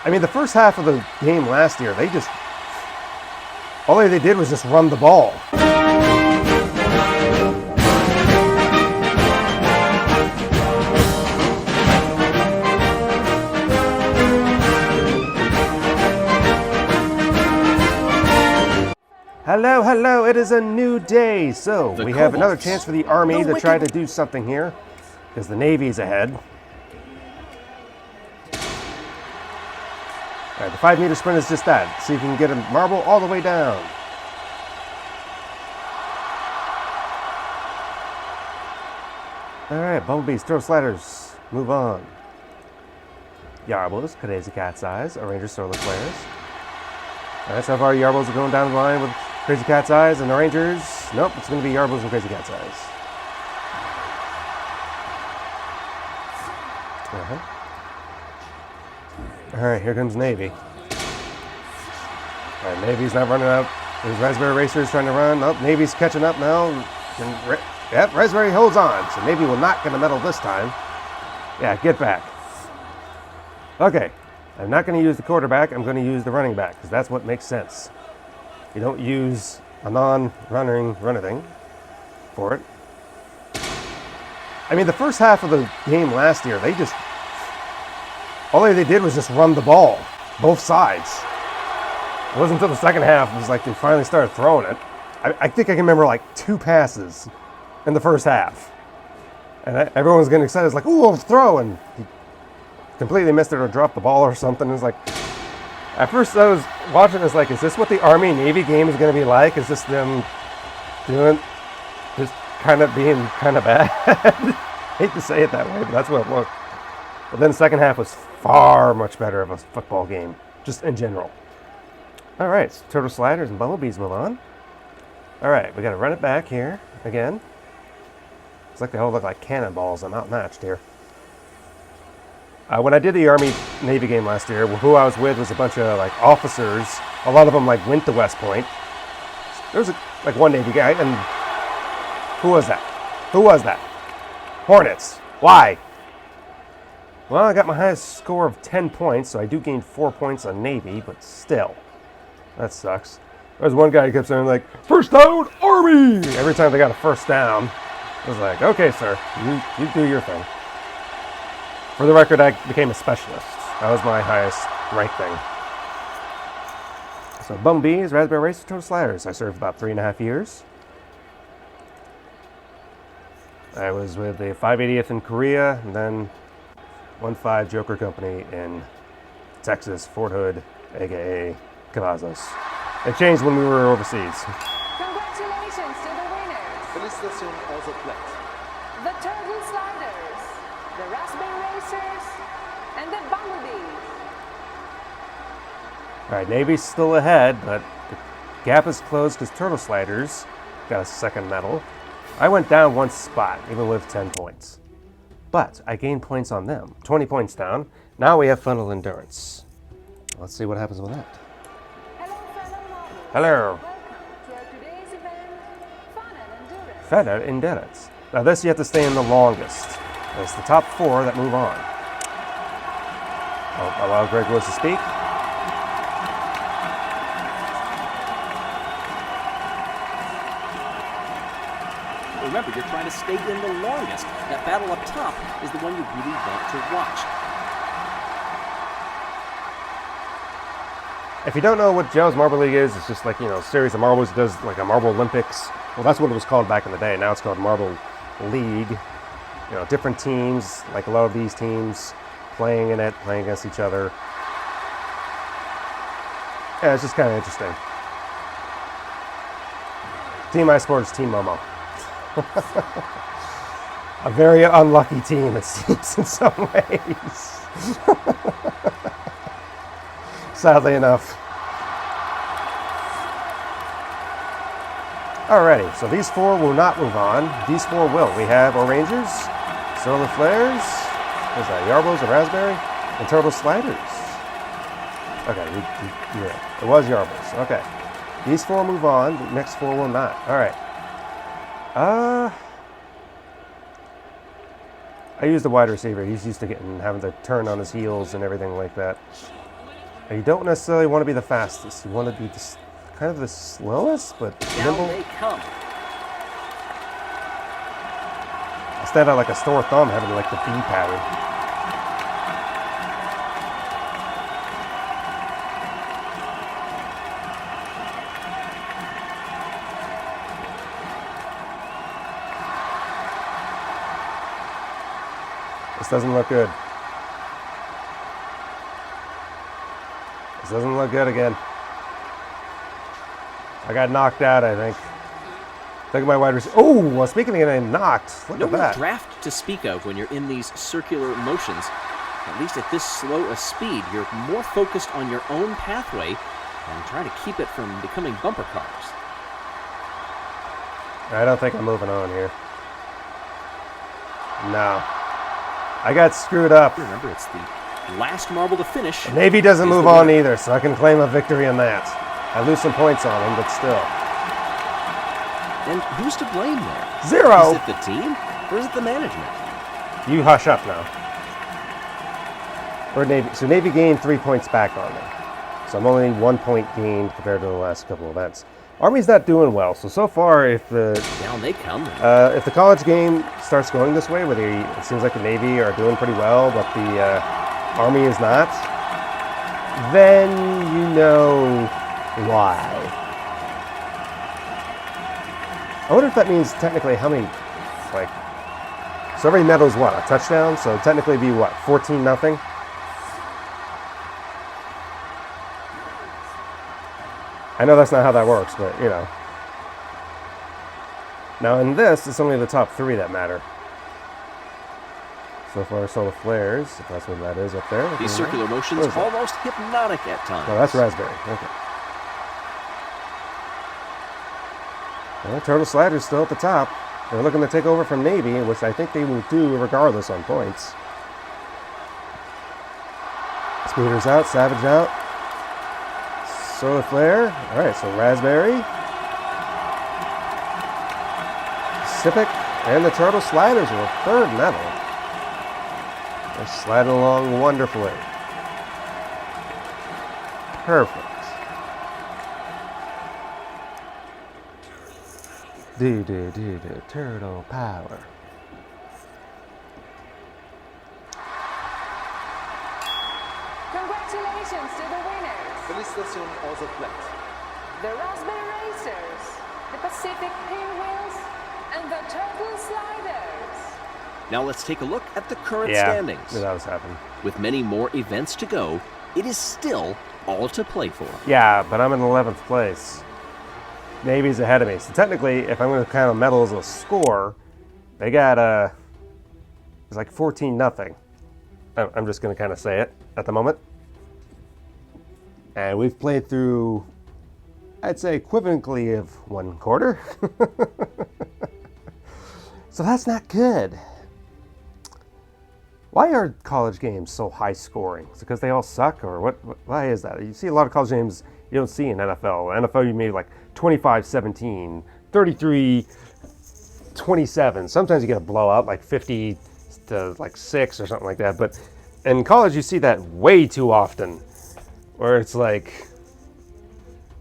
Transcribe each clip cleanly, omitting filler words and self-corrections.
I mean, the first half of the game last year, all they did was just run the ball. Hello, hello, it is a new day. So we have another chance for the Army to try to do something here, because the Navy's ahead. All right, the 5-meter sprint is just that. See if you can get a marble all the way down. All right, bumblebees, throw sliders, move on. Yarbles, crazy cat's eyes, Rangers throw the flares. All right, so far Yarbles are going down the line with crazy cat's eyes, and the Rangers, nope, it's going to be Yarbles and crazy cat's eyes. All right, here comes Navy. All right, Navy's not running out. There's Raspberry Racers trying to run. Oh, Navy's catching up now. Yep, Raspberry holds on, so Navy will not get a medal this time. Yeah, get back. Okay, I'm not going to use the quarterback. I'm going to use the running back, because that's what makes sense. You don't use a non-running thing for it. I mean, the first half of the game last year, all they did was just run the ball, both sides. It wasn't until the second half, it was like they finally started throwing it. I think I can remember like 2 passes in the first half. And everyone was getting excited. It's like, ooh, I'll throw. And he completely missed it or dropped the ball or something. It's like, at first I was watching this like, is this what the Army-Navy game is going to be like? Is this them just kind of being kind of bad? Hate to say it that way, but that's what it looked. But then the second half was far much better of a football game, just in general. All right, so turtle sliders and bumblebees move on. All right, we got to run it back here again. It's like they all look like cannonballs. I'm outmatched here. When I did the Army-Navy game last year, who I was with was a bunch of like officers. A lot of them like went to West Point. There was like one Navy guy, and who was that? Who was that? Hornets. Why? Well, I got my highest score of 10 points, so I do gain 4 points on Navy, but still, that sucks. There was one guy who kept saying like, "First down, Army!" Every time they got a first down. I was like, okay, sir, you do your thing. For the record, I became a specialist. That was my highest rank thing. So bumblebees, Raspberry Racers, turtle sliders. I served about 3.5 years. I was with the 580th in Korea, and then 1-5 Joker Company in Texas, Fort Hood, aka Cavazos. It changed when we were overseas. Congratulations to the winners. Félicitations aux athlètes. The turtle sliders, the raspberry racers, and the bumblebees. All right, Navy's still ahead, but the gap is closed because turtle sliders got a second medal. I went down 1 spot, even with 10 points. But I gained points on them, 20 points down. Now we have funnel endurance. Let's see what happens with that. Hello, fellow marbles. Hello. Welcome to our today's event, Fun and Endurance. Feather endurance. Now this you have to stay in the longest. It's the top 4 that move on. I'll allow Greg Woods to speak. Remember, you're trying to stay in the longest. That battle up top is the one you really want to watch. If you don't know what Jelle'S Marble League is, it's just like, a series of marbles. It does like a Marble Olympics. Well, that's what it was called back in the day. Now it's called Marble League. Different teams, like a lot of these teams, playing in it, playing against each other. Yeah, it's just kind of interesting. Team I support is Team Momo. A very unlucky team, it seems, in some ways. Sadly enough. Alrighty, so these 4 will not move on. These 4 will. We have our Rangers, Solar Flares, there's that Yarbles, a Raspberry, and Turtle Sliders. Okay, yeah, it was Yarbles. Okay. These 4 move on, the next 4 will not. Alright. I used the wide receiver. He's used to having to turn on his heels and everything like that. You don't necessarily want to be the fastest. You want to be kind of the slowest, but Down nimble. they come. I stand out like a sore thumb having like the B pattern. This doesn't look good. This doesn't look good again. I got knocked out, I think. Look at my wide receiver. Oh, well, speaking of getting knocked, look No at real that. draft to speak of when you're in these circular motions. At least at this slow a speed, you're more focused on your own pathway and trying to keep it from becoming bumper cars. I don't think I'm moving on here. No. I got screwed up. Remember, it's the last marble to finish. Navy doesn't is the move on winner. either, so I can claim a victory in that. I lose some points on him, but still. And who's to blame there? 0. Is it the team or is it the management? You hush up now. Or Navy. So Navy gained 3 points back on me. So I'm only 1 point gained compared to the last couple of events. Army's not doing well. So far, if the Down they come. college game starts going this way, where it seems like the Navy are doing pretty well, but the Army is not, then you know why. I wonder if that means technically how many, like, so every medal is what, a touchdown? So technically it'd be what, 14-0? I know that's not how that works, but you know. Now in this, it's only the top 3 that matter. So far, solar flares, if that's what that is up there. These circular motions What is that? almost hypnotic at times. Oh, that's raspberry. Okay. Well, Turtle Slider's still at the top. They're looking to take over from Navy, which I think they will do regardless on points. Speeder's out, Savage out. Solar Flare. All right, so Raspberry, Pacific, and the Turtle Sliders are a 3rd medal. They're sliding along wonderfully. Perfect. Do, turtle power. Congratulations to the winners. Félicitations aux athlètes. The Raspberry Racers, the Pacific Pinwheels, and the Turtle Sliders. Now let's take a look at the current Yeah, standings. that was happening. With many more events to go, it is still all to play for. Yeah, but I'm in 11th place. Navy's ahead of me. So technically, if I'm going to count medals as a score, they got it's like 14-0. I'm just going to kind of say it at the moment. And we've played through, I'd say, equivalently of 1 quarter. So that's not good. Why are college games so high scoring? Is it because they all suck, or what? Why is that? You see a lot of college games you don't see in NFL. NFL, you made like 25-17, 33-27. Sometimes you get a blowout, like 50 to like 6 or something like that. But in college, you see that way too often, where it's like,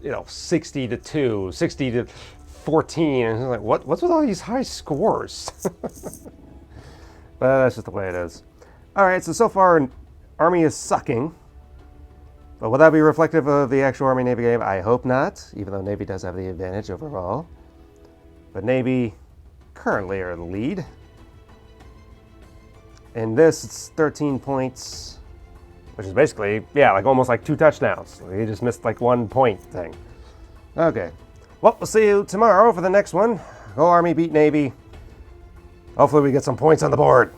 60-2, 60-14, and it's like, what's with all these high scores? But that's just the way it is. All right, so far, Army is sucking. But will that be reflective of the actual Army-Navy game? I hope not, even though Navy does have the advantage overall. But Navy currently are in the lead. In this, it's 13 points, which is basically, like almost like 2 touchdowns. He just missed like 1 point thing. Okay. Well, we'll see you tomorrow for the next one. Go Army, beat Navy. Hopefully we get some points on the board.